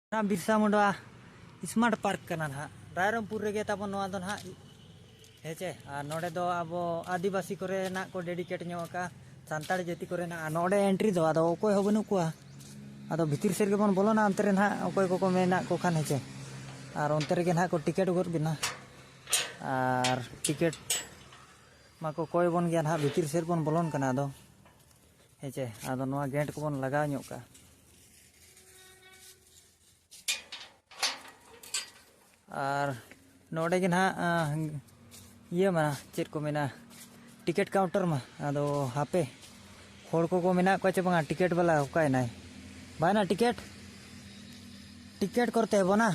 Birsa Munda smart park कना ना रायरंगपुर रेगे ताबन नोआ दो ना हेचे और नोडे दो अब आदिवासी करे ना को डेडिकेट ᱧᱚᱜ ᱟᱠᱟ ᱥᱟᱱᱛᱟᱲ ᱡᱟᱹᱛᱤ ᱠᱚᱨᱮ ᱱᱟ ᱱᱚᱰᱮ ᱮᱱᱴᱨᱤ ᱫᱚ ᱟᱫᱚ ᱚᱠᱚᱭ ᱦᱚᱸ ᱵᱟᱹᱱᱩᱜ ᱠᱚᱣᱟ ᱟᱫᱚ ᱵᱷᱤᱛᱤᱨ ᱥᱮᱫ ᱜᱮᱵᱚᱱ ᱵᱚᱞᱚᱱᱟ ᱚᱱᱛᱮ ᱨᱮ ᱱᱟᱦᱟᱜ ᱚᱠᱚᱭ ᱠᱚᱠᱚ ᱢᱮᱱᱟᱜ ᱠᱚ ᱠᱷᱟᱱ ᱦᱮᱸᱪᱮ ᱟᱨ ᱚᱱᱛᱮ ᱨᱮᱜᱮ ᱱᱟᱦᱟᱜ ᱠᱚ ᱴᱤᱠᱤᱴ ᱜᱚᱫ ᱵᱤᱱᱟ ᱟᱨ ᱴᱤᱠᱤᱴ ᱢᱟᱠᱚ ᱠᱚᱭ ᱵᱚᱱ ᱜᱮᱭᱟ ᱱᱟᱦᱟᱜ ᱵᱷᱤᱛᱤᱨ ᱥᱮᱫ ᱵᱚᱱ ᱵᱚᱞᱚᱱ ᱠᱟᱱᱟ ᱟᱫᱚ ᱦᱮᱸᱪᱮ ᱟᱫᱚ ᱱᱚᱣᱟ ᱜᱮᱴ ᱠᱚᱵᱚᱱ ᱞᱟᱜᱟᱣ ᱧᱚᱜ ᱠᱟᱜᱼᱟ और नोडे के ना ये मना चेक को मेना टिकट काउंटर में अदो हापे होड़ को मेना को चे बंगा टिकट वाला ओकाय नाय भाई ना टिकट टिकट करते है बोना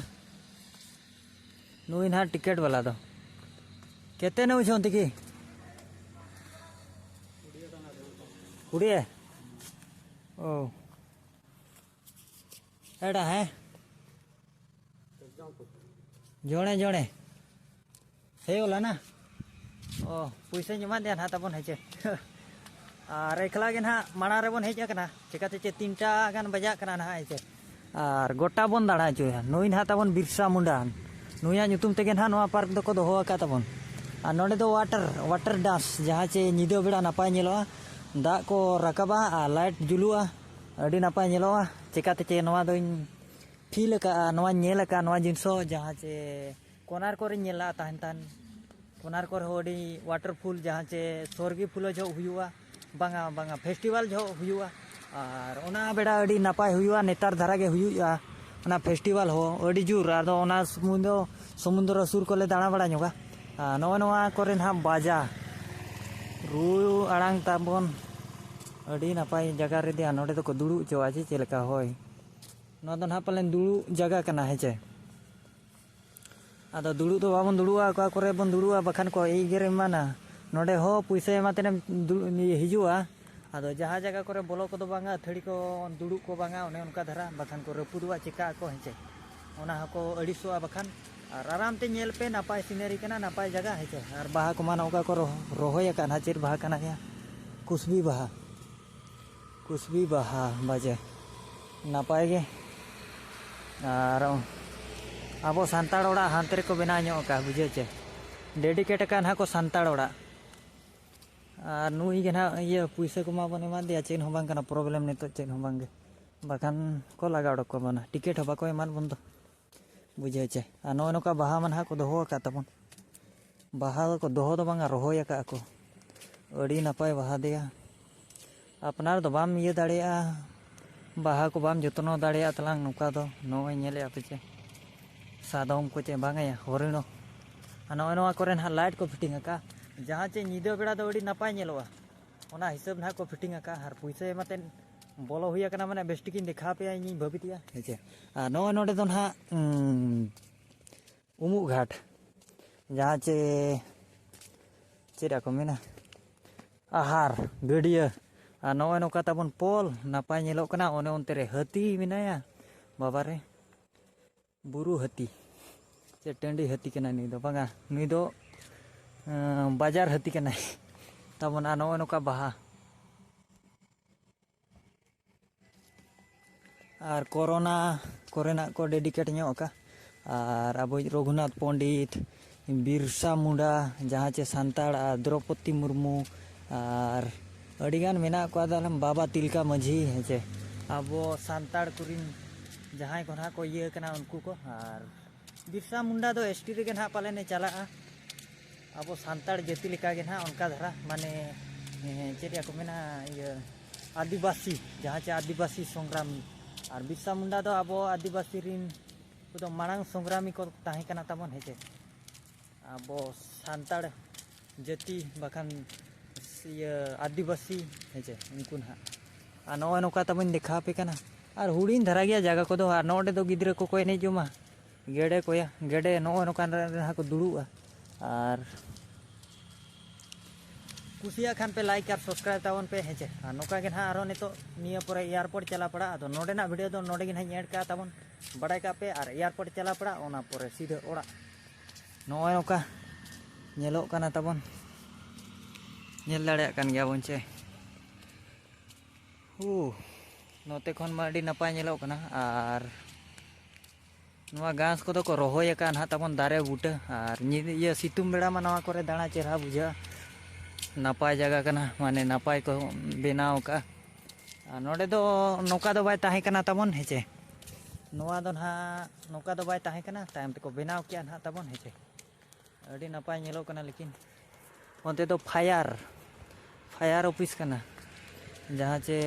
नुई ना टिकट वाला दो कहते न उछोंती की उड़िए ओ एड़ा है जोड़े जोड़े हे बोला ना ओ पैसा जमा दिया ना तबन हेचे और एकला के ना माना रे बन हेजा कना चिकाते चे 3टा गान बजा कना ना हेचे और गोटा बन दाड़ा चोया नोई ना तबन बिरसा मुंडा नुया nyutum तेगे ना नोआ पार्क दको दोहो आका तबन आ नोडे दो वाटर डांस जहां चे निदो बेड़ा नापाय नेलोआ दा को राकाबा आ लाइट जुलुआ अडी नापाय नेलोआ चिकाते चे नोआ दोइन फील का नोआ नेल का नोआ जिनसो जहां चे कोनार कोरे नेला ताहन तान कोनार कोरे होडी वाटरफॉल जहां चे स्वर्गी फूल जो हुआ बांगा बांगा फेस्टिवल जो हुआ और ओना बेड़ा अडी नापाय हुआ नेतार धारा गे हुआ ओना फेस्टिवल हो अडी जुर आदो ओना समुद्र सुर कोले दाणा बड़ा ᱧᱚᱜᱟ नोआ नोआ कोरे ना बाजा रू आड़ांग ताबन अडी नापाय जगह रे दे नोडे तो को दुड़ु चोआ चे चेलका होय नोआ दो ना पालेन दुड़ु जगह कना हेचे आदो दुड़ु तो बाबन दुड़ुआ का करे बन दुड़ुआ बखान को ए गेरे माना नोडे हो पैसा एमातेने हिजुआ आदो जहां जगह करे बोलो को दो बांगा थड़ी को दुड़ु को बांगा ओने उनका धरा बखान को रपुदुआ चिका को हेचे ओना हको अड़ीसुआ बखान और आराम ते नेल पे नापाय सीनरी कना नापाय जगह हेचे और बाहा को माना ओका को रोहोय का ना चेर बाहा कना या कुसबी बाहा बाजे नापाय गे और अब सानताड़ ओड़ा हांते को बना का बुझे चे डेडिकेट का ना को सानताड़ ओड़ा और नुई के ना ये पैसा को मा बने मा दिया चेन हो बांग कना प्रॉब्लम ने तो चेन हो बांगे बाखान को लगा को बना टिकट हो बाको एमान बन दो बुझे चे आ नो नोका बाहा मन हा को दोहो का तबन बाहा को दोहो दो बांगा रोहोय का को अड़ी नापाय बाहा दिया अपनार दो बाम ये दाड़िया बाहा को बाम जतनो दाड़िया तलांग नुका दो नोय नेले आपचे सादम को चे बांगाया हरिणो नोय नोआ कोरेन हा लाइट को फिटिंग का जहां चे निदो बेड़ा दो अड़ी नापाय नेलोआ ओना हिसाब ना को फिटिंग का हर पैसा एमाते बोलो हुया कना माने बेस्टिकिन देखा पे आइनी भबितिया हेचे आ नोय नोडे दो ना उमुक घाट जहां चे चेरा को मेना आहार गडिया आ नोय नोका ताबन पोल नापाय नेलो कना ओने ओनते रे हाथी मिनाया बाबा रे बुरु हाथी चे टंडी हाथी कना नी दो बांगा नी दो बाजार हाथी कना ताबन आ नोय नोका बाहा और कोरोना कोरेना को डेडिकेट ᱧᱚᱜ का और अब रघुनाथ पंडित बिरसा मुंडा जहां चे सानताड़ द्रौपदी मुर्मू और अड़ीगान मेना को आदम बाबा तिलका माझी हेचे अब सानताड़ कुरिन जहां को ना को ये कना उनको को और बिरसा मुंडा दो एसटी रे ना पाले ने चला अब सानताड़ जाति लेका गे ना उनका धरा माने चेरिया को मेना ये आदिवासी जहां चे आदिवासी संग्रामी और बिरसा मुंडा दो अब आदिवासी रिन तो मांग संग्रामी को ताहे कना तबन हेचे अब सानताड़ जाति बखान ये आदिवासी हेचे उनको ना आ नोय नोका तबन देखा पे कना और हुड़ीन धरा गया जगह को दो और नोडे दो गिद्रे को कोई नहीं जोमा गेडे कोया गेडे नोय नोका रहा को दुड़ुआ और कुसिया खान पे लाइक और सब्सक्राइब तावन पे हेचे नोका के ना आरो ने तो निया पर एयरपोर्ट चला पड़ा तो नोडे ना वीडियो दो नोडे के ना ऐड का तावन बड़ाई का पे और एयरपोर्ट चला पड़ा ओना पर सीधे ओड़ा नोय नोका नेलो कना तावन नेल दाड़े कान गया बन चे नोते खन मा अडी नपाय नेलो कना आर नवा घास को तो को रोहय का ना तबन दारे बूटे और ये सितुम बेड़ा मा नवा करे दाणा चेहरा बुझा नापाय जगह कना माने नापाय को बेनाव का नोडे दो नौका दो बाय ताहे कना तबन हेचे नवा दो ना नौका दो बाय ताहे कना टाइम ते को बेनाव किया ना तबन हेचे अड़ी नापाय नेलो कना लेकिन ओंते तो फायर ऑफिस कना जहाँ चे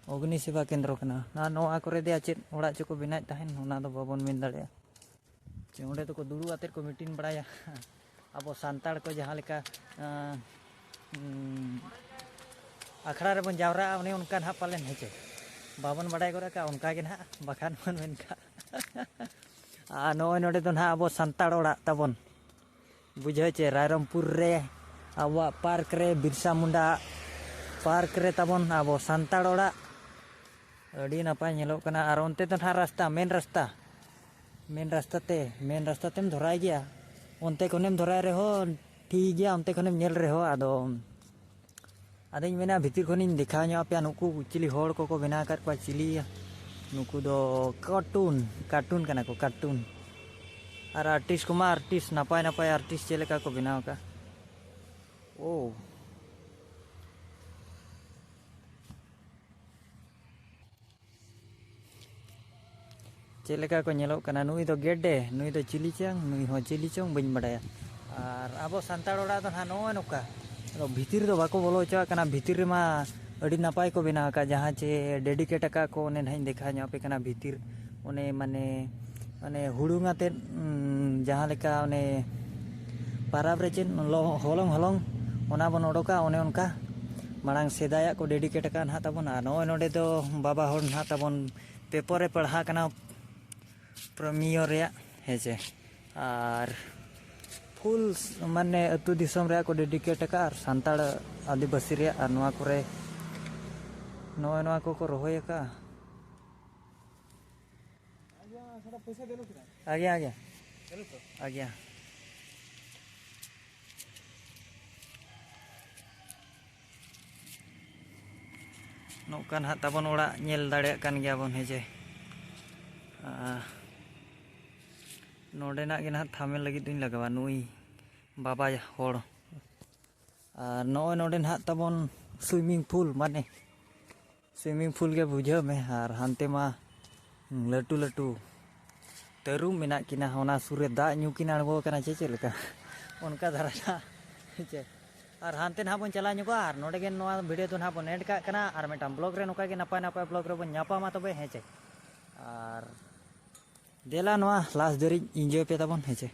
अग्नि सेवा केंद्र कना ना नवा करे दे चेत ओड़ा चो को बेनाय ताहेन ओना दो बाबन मेन दाड़े चे ओंडे तो को दुड़ू आते को मीटिंग बड़ाया अब सानताड़ को जहाँ लेका अखड़ा रे बन जावरा उन्हें उनका ना पालन हेचे बाबन बड़ाय करे का उनका के ना बखान मन मेन का आ नोय नोडे तो ना अब सानताड़ ओड़ा तबन बुझे चे रायरमपुर रे अब पार्क रे बिरसा मुंडा पार्क रे तबन अब सानताड़ ओड़ा अड़ी नापाय नेलो कना और ओनते तो ना रास्ता मेन रास्ता तेम धराय गया ओनते कोनेम धराय रे हो ठीक गया ओनते कोनेम नेल रे हो आदोኝ मेना भीतर खनिन देखा ᱧᱚᱜ पे नुकु चिली होड़ को बेना कर पा चिली नुकु दो कार्टून कना को कार्टून और आर्टिस्ट को मा आर्टिस्ट नापाय आर्टिस्ट चेलेका को बनाव का ओ चेलेका को नेलो कना नुई दो गेडे नुई दो चिली चांग नुई हो चिली चोंग बइन बड़ाया और अब सानताड़ ओड़ा तो ना नो नौका भीतर दो बाको बोलो चा कना भीतर मा अड़ी नापाय को बेना का जहाँ चे डेडिकेट का को ओने नहीं देखा ᱧᱚᱜ पे कना भीतर ओने माने माने हुड़ुंगाते जहाँ लेका ओने पाराब रे चेन हलंग ओना बन ओडोका ओने उनका मांग सेदाया को डेडिकेट का ना तबन नोय नोडे दो बाबा होड़ ना तबन पेपर रे पढ़ा कना प्रीमियर रे हेचे और फुल माने अतु दिसम रे को डेडिकेट का सानताड़ आदिवासी रे और नवा करे नवा को रोहय का आगे नौकान हा तबन ओड़ा नेल दाड़े कान गया बन हेजे नोडेना के ना थामेल लगी दुñ लगावा नुई बाबा होड़ और नोय नोडे ना तबन स्विमिंग पूल के बुझे में और हानते मा लटू तरुम मेना किना होना सुरे दा न्यू किना अड़गो कना चे लेका उनका धरा चे और हानते ना बन चला नुका और नोडे के नोआ वीडियो तो ना बन एड का कना और मेटा ब्लॉग रे नुका के नापाय ब्लॉग रे बन न्यापा मा तबे हेचे और देला नोआ लास्ट दरी एंजॉय पे तबन हेचे।